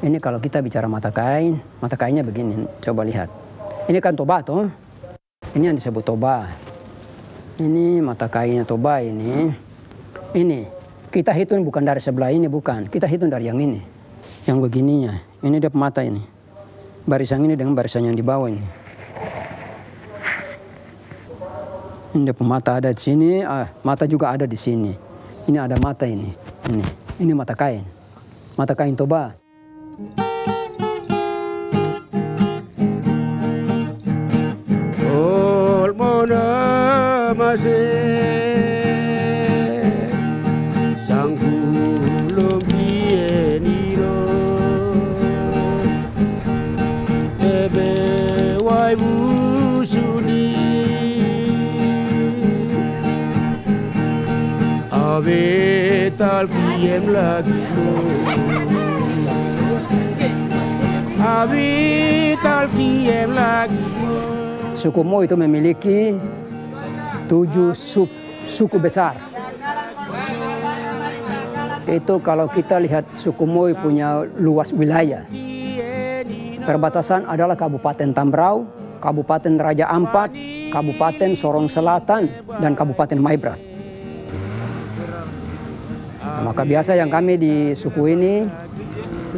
Ini kalau kita bicara mata kainnya begini, coba lihat. Ini kan toba toh. Ini yang disebut toba. Ini mata kainnya toba ini. Ini kita hitung bukan dari sebelah ini, bukan. Kita hitung dari yang ini. Yang begininya. Ini dia mata ini. Barisan ini dengan barisan yang di bawah ini. Ini dia mata ada di sini, mata juga ada di sini. Ini ada mata ini. Ini mata kain. Mata kain toba. Abetal kiem lagi, abetal kiem lagi. Suku Moi itu memiliki 7 suku besar. Itu kalau kita lihat suku Moi punya luas wilayah. Perbatasan adalah Kabupaten Tambrau, Kabupaten Raja Ampat, Kabupaten Sorong Selatan, dan Kabupaten Maibrat. Nah, maka biasa yang kami di suku ini,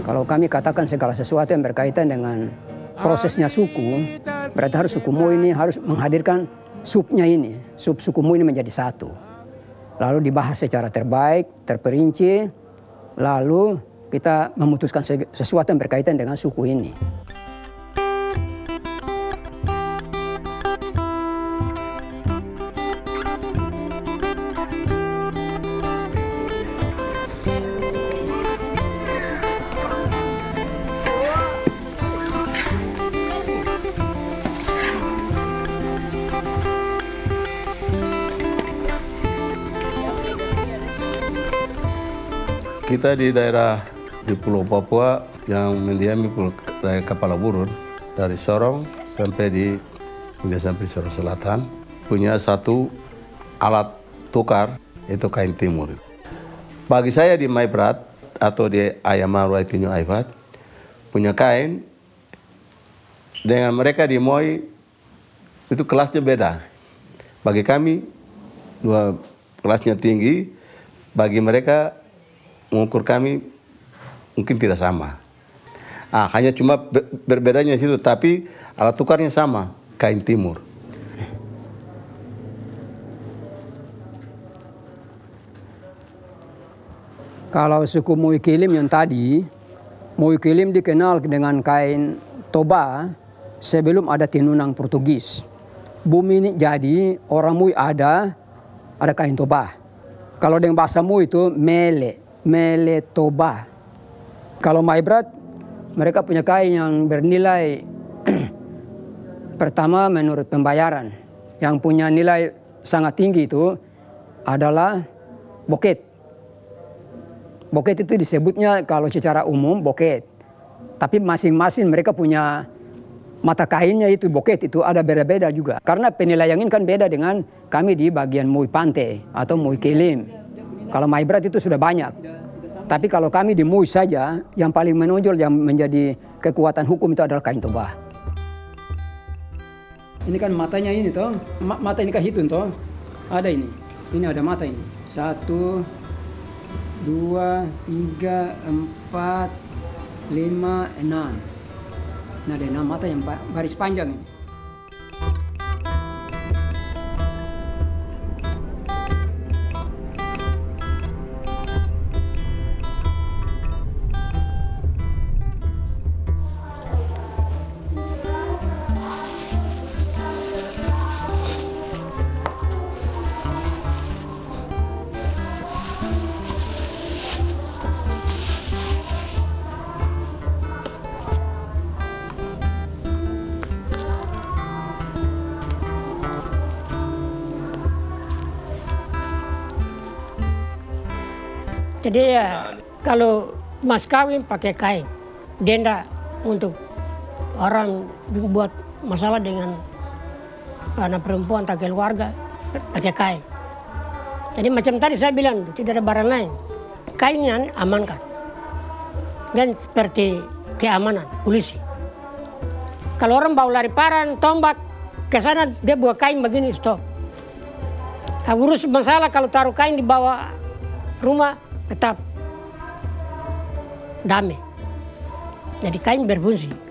kalau kami katakan segala sesuatu yang berkaitan dengan prosesnya suku, berarti harus suku Moi ini harus menghadirkan subnya ini, sub suku Moi ini menjadi satu. Lalu dibahas secara terbaik, terperinci, lalu kita memutuskan sesuatu yang berkaitan dengan suku ini. Kita di daerah di Pulau Papua yang mendiami daerah Kepala Burun dari Sorong sampai Sorong Selatan punya satu alat tukar, itu kain timur. Bagi saya di Maibrat atau di Ayamaru Aitinyo Aibat punya kain dengan mereka di Moi itu kelasnya beda. Bagi kami kelasnya tinggi, bagi mereka mengukur kami mungkin tidak sama. Hanya cuma berbedanya situ, tapi alat tukarnya sama, kain timur. Kalau suku Moi Kilim yang tadi, Moi Kilim dikenal dengan kain toba sebelum ada tinunang Portugis. Bumi ini jadi orang Moi ada kain toba. Kalau dengan bahasa Moi itu mele toba. Kalau Maibrat, mereka punya kain yang bernilai pertama menurut pembayaran. Yang punya nilai sangat tinggi itu adalah boket. Boket itu disebutnya kalau secara umum boket. Tapi masing-masing mereka punya mata kainnya itu boket itu ada beda-beda juga. Karena penilaian ini kan beda dengan kami di bagian Moi Pantai atau Moi Kilim. Kalau Maibrat itu sudah banyak. Tapi kalau kami di Moi saja, yang paling menonjol yang menjadi kekuatan hukum itu adalah kain toba. Ini kan matanya ini toh, mata ini kan hitung toh. Ada ini ada mata ini. 1, 2, 3, 4, 5, 6. Nah ada 6 mata yang baris panjang ini. Jadi ya kalau mas kawin pakai kain, denda untuk orang buat masalah dengan anak perempuan tak keluarga pakai kain. Jadi macam tadi saya bilang tidak ada barang lain, kainnya amankan. Dan seperti keamanan, polisi. Kalau orang bawa lari parang, tombak, ke sana dia bawa kain begini, stop. Urus masalah kalau taruh kain di bawah rumah, tetap damai. Jadi kain berfungsi.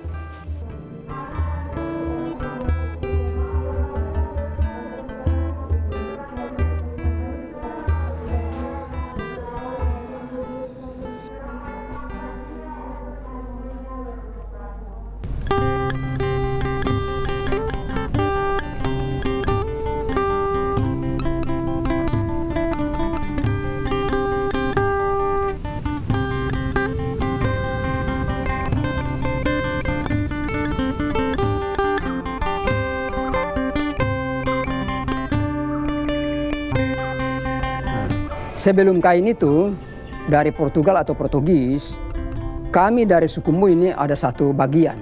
Sebelum kain itu dari Portugal atau Portugis, kami dari suku Mu ini ada satu bagian,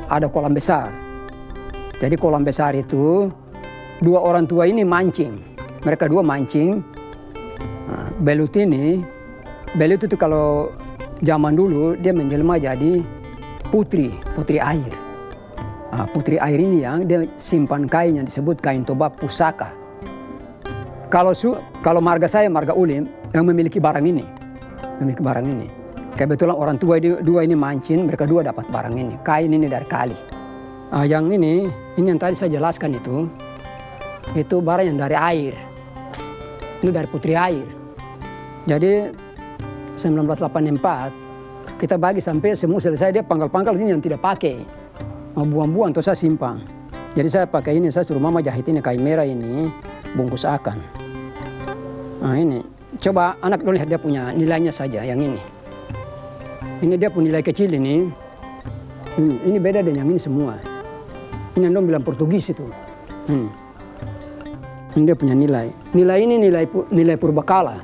ada kolam besar. Jadi kolam besar itu dua orang tua ini mancing, mereka dua mancing. Nah, belut itu kalau zaman dulu dia menjelma jadi putri air. Nah, putri air ini yang dia simpan kain yang disebut kain toba pusaka. Kalau marga saya, marga Ulim, yang memiliki barang ini. Kebetulan orang tua dua ini mancing, mereka dua dapat barang ini. Kain ini dari kali. Yang ini yang tadi saya jelaskan itu barang yang dari air. Ini dari putri air. Jadi 1984, kita bagi sampai semua selesai, dia pangkal-pangkal ini yang tidak pakai. Mau buang-buang atau saya simpan. Jadi saya pakai ini, saya suruh mama jahit ini kain merah ini, bungkus akan. Nah ini, coba anak lo lihat dia punya nilainya saja yang ini. Ini dia punya nilai kecil ini. Ini beda dengan yang ini semua. Ini yang dong bilang Portugis itu. Ini dia punya nilai. Nilai ini nilai purbakala.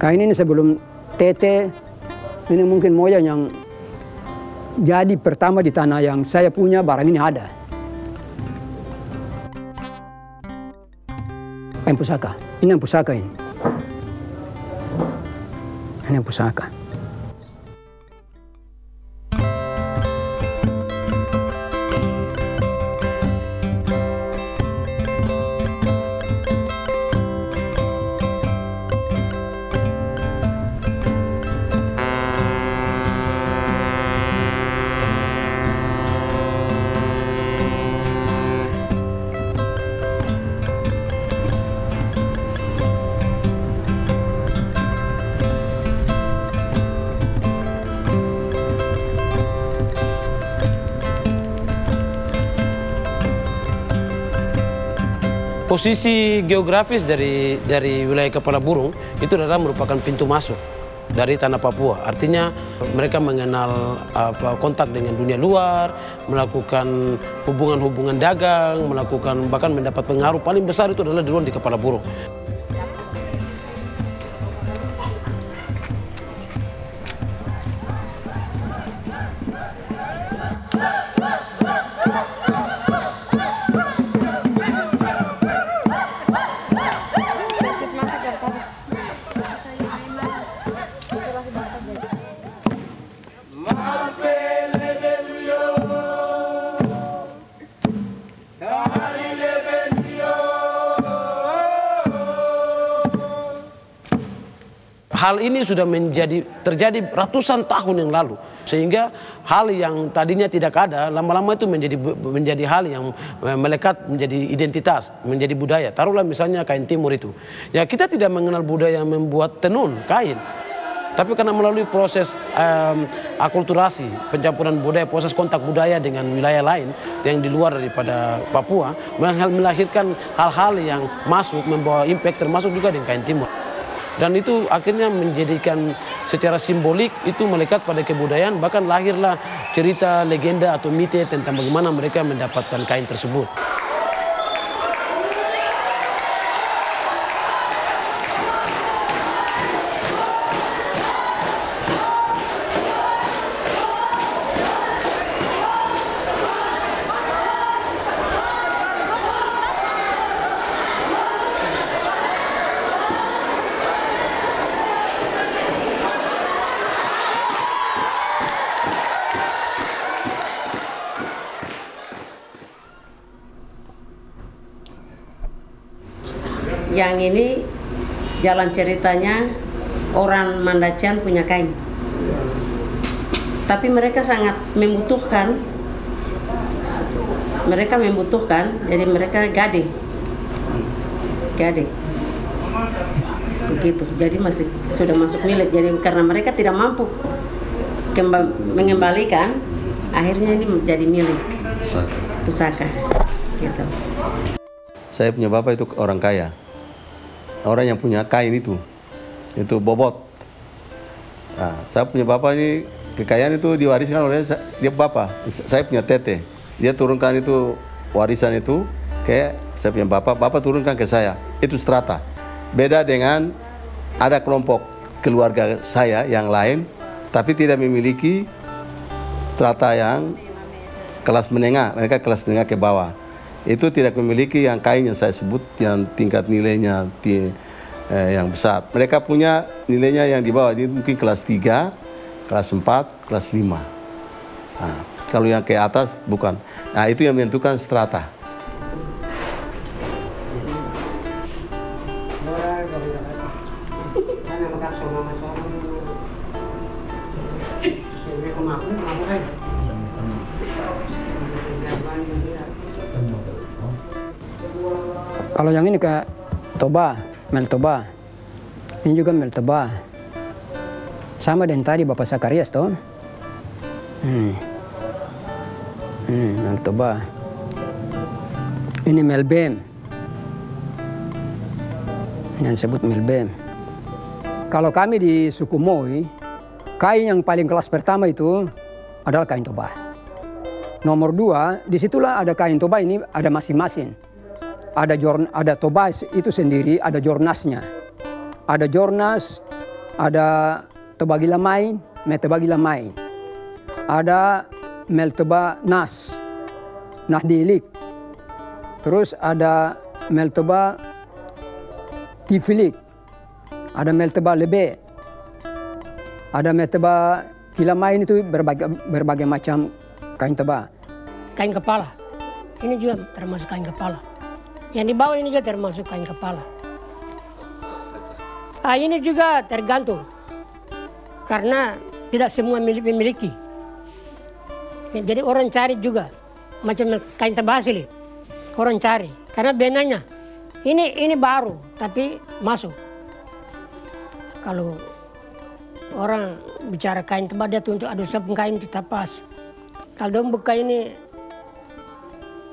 Kain ini sebelum Tete, ini mungkin moyang yang jadi pertama di tanah yang saya punya barang ini ada. Kain pusaka. Ini yang pusaka ini. Ini yang pusaka. Posisi geografis dari wilayah Kepala Burung itu adalah merupakan pintu masuk dari tanah Papua. Artinya mereka mengenal kontak dengan dunia luar, melakukan hubungan-hubungan dagang, melakukan bahkan mendapat pengaruh paling besar itu adalah di Kepala Burung. Hal ini sudah terjadi ratusan tahun yang lalu, sehingga hal yang tadinya tidak ada lama-lama itu menjadi hal yang melekat menjadi identitas, menjadi budaya. Taruhlah misalnya kain timur itu, ya kita tidak mengenal budaya yang membuat tenun kain, tapi karena melalui proses akulturasi, pencampuran budaya, proses kontak budaya dengan wilayah lain yang di luar daripada Papua, melahirkan hal-hal yang masuk membawa impact, termasuk juga dengan kain timur. Dan itu akhirnya menjadikan secara simbolik itu melekat pada kebudayaan, bahkan lahirlah cerita, legenda atau mite tentang bagaimana mereka mendapatkan kain tersebut. yang ini jalan ceritanya orang Mandacian punya kain. Tapi mereka sangat membutuhkan. Jadi mereka gade. Begitu. Jadi sudah masuk milik. Jadi karena mereka tidak mampu mengembalikan, akhirnya ini menjadi milik pusaka. Gitu. Saya punya bapak itu orang kaya. Orang yang punya kain itu bobot. Nah, saya punya bapak ini, kekayaan itu diwariskan oleh dia bapak. Saya punya tete. Dia turunkan itu warisan itu ke saya punya bapak turunkan ke saya. Itu strata. Beda dengan ada kelompok keluarga saya yang lain, tapi tidak memiliki strata yang kelas menengah. Mereka kelas menengah ke bawah. Itu tidak memiliki yang kain yang saya sebut yang tingkat nilainya yang besar. Mereka punya nilainya yang di bawah, ini mungkin kelas 3, kelas 4, kelas 5. Nah, kalau yang ke atas bukan. Nah, itu yang menentukan strata. Kalau yang ini kayak Mel Toba. Ini juga Mel Toba. Sama dengan tadi Bapak Sakarias toh. Mel Toba. Ini Mel Bem. Yang disebut Mel Bem. Kalau kami di suku Moi, kain yang paling kelas pertama itu adalah kain Toba. Nomor 2, disitulah ada kain Toba ini ada masing-masing. Ada Toba itu sendiri, ada jornasnya. Ada jornas, ada Toba Gilamay, Toba Gilamay. Ada Mel Toba Nas, Nahdilik. Terus ada Mel Toba Tifilik. Ada Mel Toba Lebe. Ada Mel Toba Gilamay itu berbagai macam kain Toba. Kain kepala. Ini juga termasuk kain kepala. Yang di bawah ini juga termasuk kain kepala. Ini juga tergantung. Karena tidak semua memiliki. Jadi orang cari juga. Macam kain Toba asli. Orang cari. Karena benangnya. Ini baru. Tapi masuk. Kalau orang bicara kain Toba dia tuntut aduh saya kain tetap pas. Kalau dong buka ini.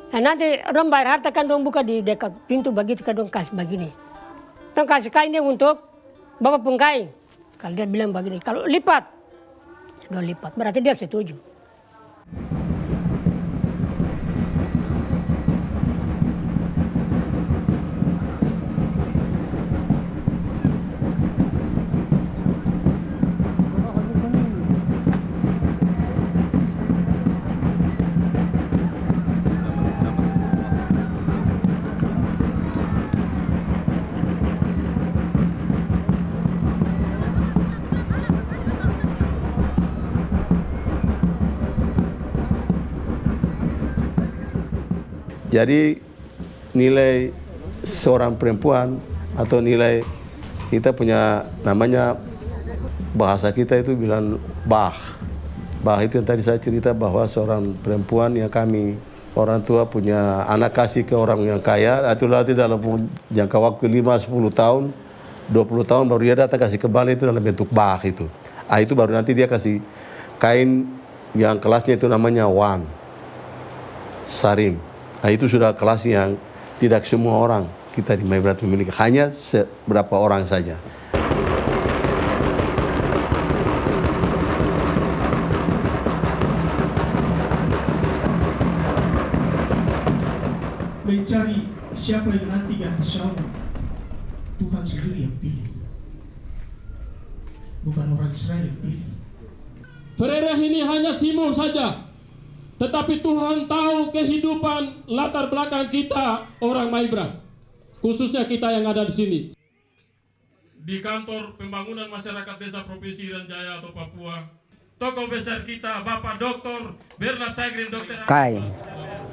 Nah, nanti orang bayar harta kan dong buka di dekat pintu begitu kan dong kasih begini. Dong kasih kainnya untuk bapak pengkain. Kalau dia bilang begini, kalau lipat, sudah lipat. Berarti dia setuju. Jadi nilai seorang perempuan atau nilai kita punya namanya bahasa kita itu bilang bah. Bah itu yang tadi saya cerita bahwa seorang perempuan yang kami orang tua punya anak kasih ke orang yang kaya, itu nanti dalam jangka waktu 5-10 tahun, 20 tahun baru dia datang kasih kembali itu dalam bentuk bah itu. Itu baru nanti dia kasih kain yang kelasnya itu namanya wan, sarim. Itu sudah kelas yang tidak semua orang kita di Maibrat memiliki, hanya beberapa orang saja. Mencari siapa yang nanti ganti Saul, Tuhan sendiri yang pilih, bukan orang Israel yang pilih. Ferereh ini hanya simbol saja. Tetapi Tuhan tahu kehidupan latar belakang kita orang Maibrat, khususnya kita yang ada di sini. Di kantor pembangunan masyarakat desa Provinsi Irian Jaya atau Papua, tokoh besar kita Bapak Dr. Bernard Caigrin, Dr. Kain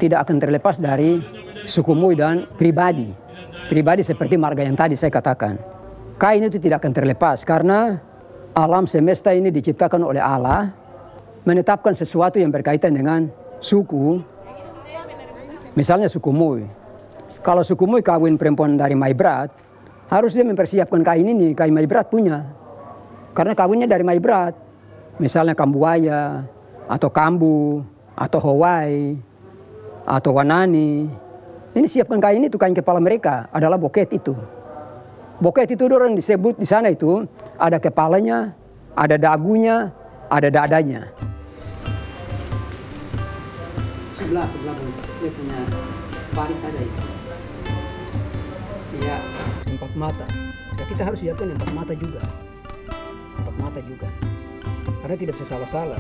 tidak akan terlepas dari suku Moi dan pribadi. pribadi seperti marga yang tadi saya katakan. Kain itu tidak akan terlepas karena alam semesta ini diciptakan oleh Allah, menetapkan sesuatu yang berkaitan dengan suku. Misalnya suku Mui. Kalau suku Mui kawin perempuan dari Maibrat, harus dia mempersiapkan kain ini, kain Maibrat punya. Karena kawinnya dari Maibrat. Misalnya Kambuaya, atau Kambu, atau Hawaii, atau Wanani. Ini siapkan kain itu, kain kepala mereka adalah boket itu. Boket itu orang disebut di sana itu ada kepalanya, ada dagunya, ada dadanya. Sebelah dia punya parit ada itu. Ya, empat mata. Ya, kita harus siapkan empat mata juga. Empat mata juga. Karena tidak bisa salah-salah.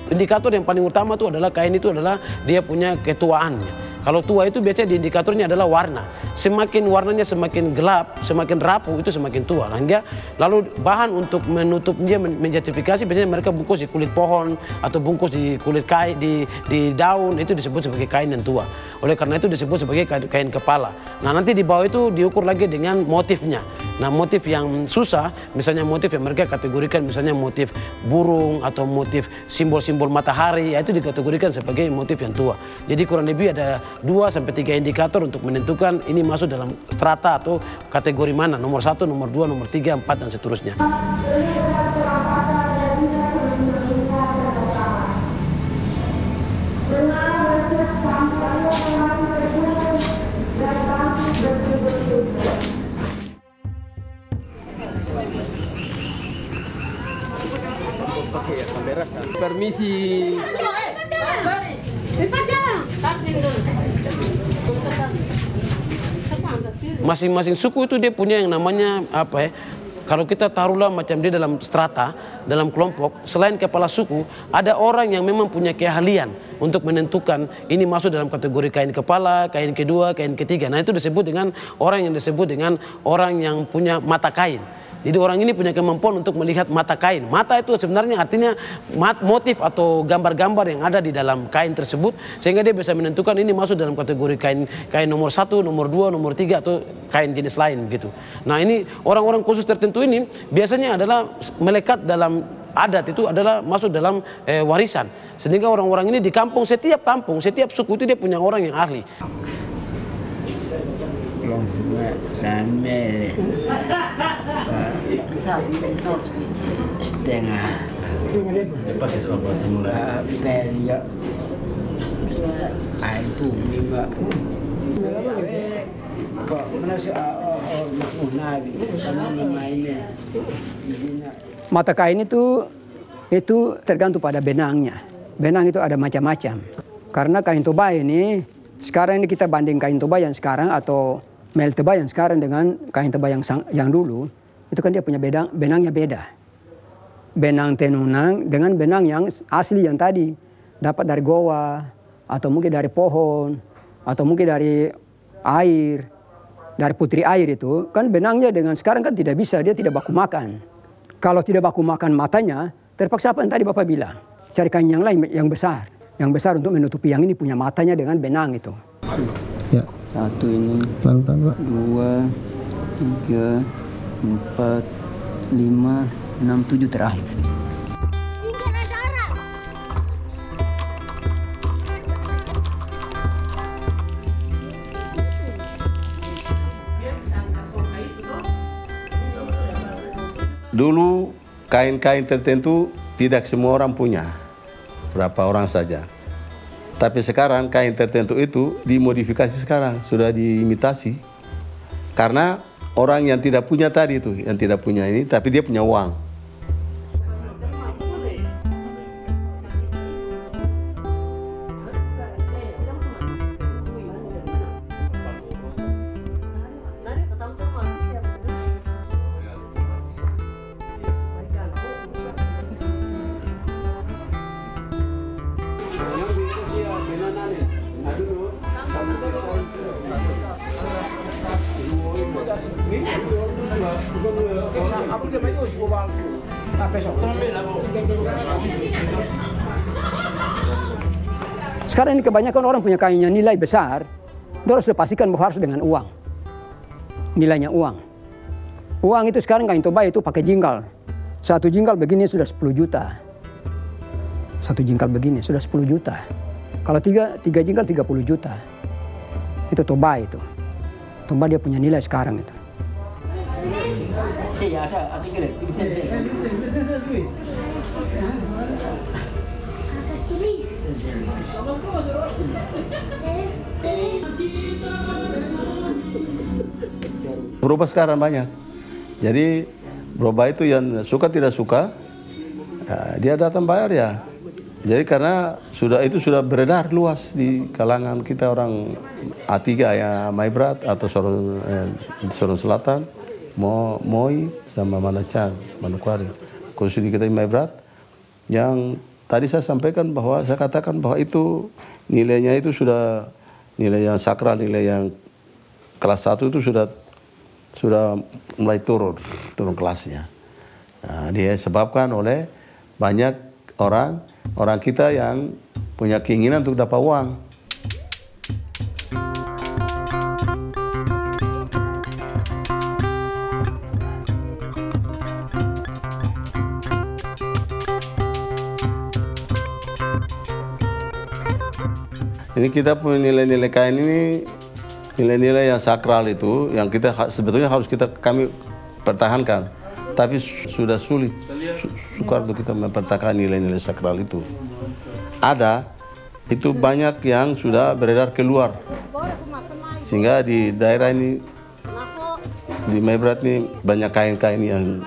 Indikator yang paling utama itu adalah kain itu adalah dia punya ketuaannya. Kalau tua itu biasanya di indikatornya adalah warna. Semakin warnanya semakin gelap, semakin rapuh itu semakin tua. Lalu bahan untuk menutup dia menjatifikasi biasanya mereka bungkus di kulit pohon atau bungkus di kulit kain di daun, itu disebut sebagai kain yang tua. Oleh karena itu disebut sebagai kain kepala. Nah nanti di bawah itu diukur lagi dengan motifnya. Nah motif yang susah, misalnya motif yang mereka kategorikan misalnya motif burung atau motif simbol-simbol matahari, ya itu dikategorikan sebagai motif yang tua. Jadi kurang lebih ada 2-3 indikator untuk menentukan ini masuk dalam strata atau kategori mana, nomor 1, nomor 2, nomor 3, 4 dan seterusnya. Permisi. Masing-masing suku itu dia punya yang namanya apa ya? Kalau kita taruhlah macam dia dalam strata, dalam kelompok, selain kepala suku, ada orang yang memang punya keahlian untuk menentukan ini masuk dalam kategori kain kepala, kain kedua, kain ketiga. Nah itu disebut dengan orang yang punya mata kain. Jadi orang ini punya kemampuan untuk melihat mata kain. Mata itu sebenarnya artinya motif atau gambar-gambar yang ada di dalam kain tersebut. Sehingga dia bisa menentukan ini masuk dalam kategori kain nomor 1, nomor 2, nomor 3 atau kain jenis lain gitu. Nah ini orang-orang khusus tertentu ini biasanya adalah melekat dalam adat itu adalah masuk dalam warisan. Sehingga orang-orang ini di kampung, setiap suku itu dia punya orang yang ahli. Setengah pakai soal simulasi ya itu juga mata kain itu tergantung pada benangnya. Benang itu ada macam-macam. Karena kain toba ini sekarang ini kita banding kain toba yang sekarang atau mel toba yang sekarang dengan kain toba yang dulu, itu kan dia punya benangnya beda. Benang tenunang dengan benang yang asli yang tadi dapat dari goa atau mungkin dari pohon atau mungkin dari air, dari putri air itu kan benangnya dengan sekarang kan tidak bisa, dia tidak baku makan. Kalau tidak baku makan matanya, terpaksa apa yang tadi Bapak bilang, cari kain yang lain yang besar untuk menutupi yang ini punya matanya dengan benang itu. Ya. 1 ini, 2, 3, 4, 5, 6, 7 terakhir. Dulu kain-kain tertentu tidak semua orang punya, berapa orang saja. Tapi sekarang kain tertentu itu dimodifikasi sekarang, sudah diimitasi. Karena orang yang tidak punya tadi itu, yang tidak punya ini, tapi dia punya uang. Sekarang ini kebanyakan orang punya kain yang nilai besar, dia harus pastikan bahwa harus dengan uang. Nilainya uang. Uang itu sekarang kain toba itu pakai jingkal. Satu jingkal begini sudah 10 juta. Satu jingkal begini sudah 10 juta. Kalau tiga jingkal 30 juta. Itu toba itu. Toba dia punya nilai sekarang itu. Berubah sekarang banyak. Jadi berubah itu yang suka tidak suka, dia datang bayar ya. Jadi karena itu sudah beredar luas di kalangan kita orang A3 ya, Maibrat atau Sorong Selatan, Moi sama Manacan, Manokwari. Khusus di kita di Maibrat, yang tadi saya sampaikan bahwa saya katakan bahwa itu nilainya itu sudah nilai yang sakral, nilai yang kelas 1 itu sudah mulai turun kelasnya. Nah, dia sebabkan oleh banyak orang kita yang punya keinginan untuk dapat uang. Ini kita punya nilai-nilai kain ini, nilai-nilai yang sakral itu, yang kita sebetulnya harus kami pertahankan. Tapi sudah sulit, sukar untuk kita mempertahankan nilai-nilai sakral itu. Ada, itu banyak yang sudah beredar keluar. Sehingga di daerah ini, di Maibrat ini banyak kain-kain yang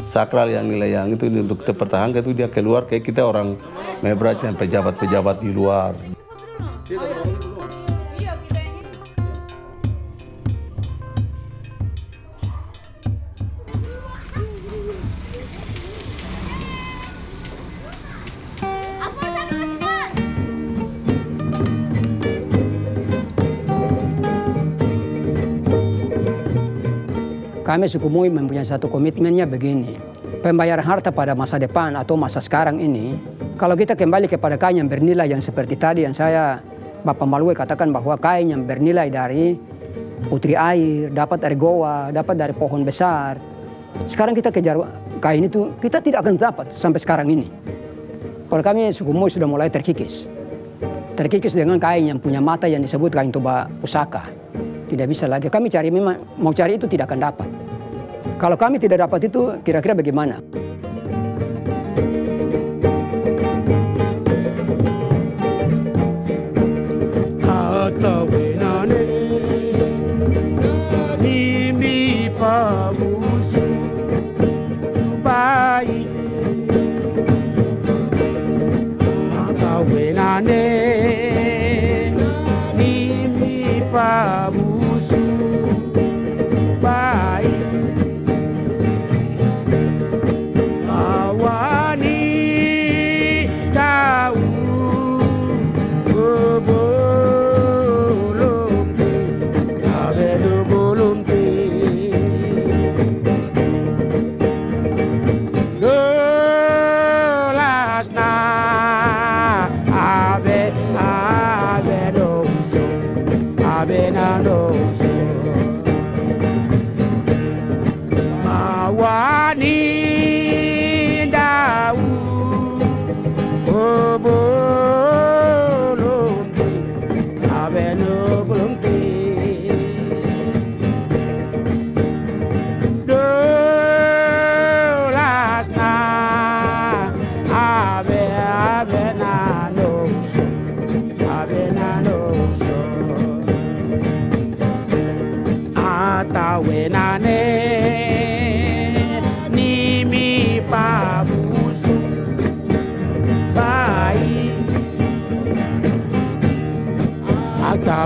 sakral, yang nilai yang itu untuk terpertahankan itu dia keluar kayak kita orang Maibrat yang pejabat-pejabat di luar. Kami suku Moi mempunyai satu komitmennya begini. Pembayaran harta pada masa depan atau masa sekarang ini, kalau kita kembali kepada kain yang bernilai yang seperti tadi yang saya Bapak Malue katakan bahwa kain yang bernilai dari putri air, dapat dari goa, dapat dari pohon besar. Sekarang kita kejar kain itu, kita tidak akan dapat sampai sekarang ini. Kalau kami suku Moi sudah mulai terkikis. Terkikis dengan kain yang punya mata yang disebut kain toba pusaka. Tidak bisa lagi. Kami cari, memang mau cari itu tidak akan dapat. Kalau kami tidak dapat itu, kira-kira bagaimana?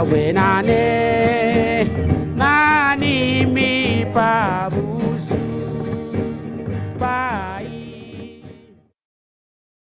Wenane